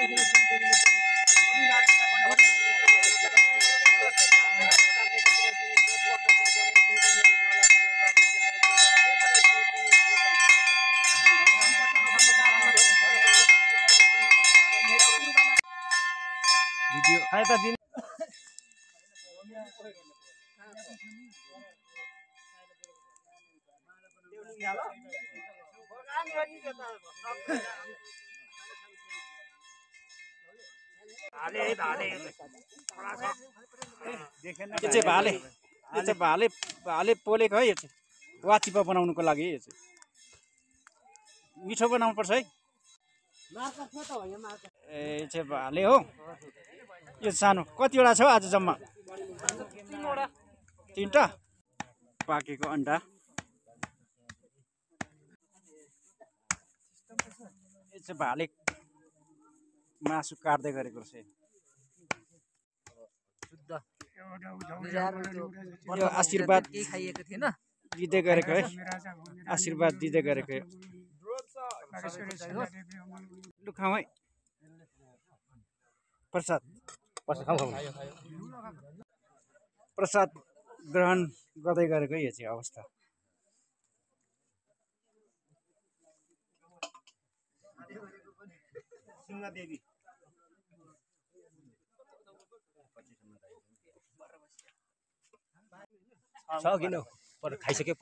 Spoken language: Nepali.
भिडियो खाए त दिन भाले पोलेको है। यो चाहिँ वाचिपा बनाउनुको लागि यो चाहिँ मिठो बनाउनु पर्छ है। ए चाहिँ भाले हो यो सानो। कतिवटा छ आज जम्मा? 3टा पाकेको अन्डा। यो चाहिँ भाले मासु काट्दै गरेको रहेछ। यो आशीर्वाद दिँदै गरेको है। आशीर्वाद दिँदै गरेको लु खाऊ है प्रसाद। प्रसाद ग्रहण गर्दै गरेको यो चाहिँ अवस्था। छ किन पर खाइसक्यो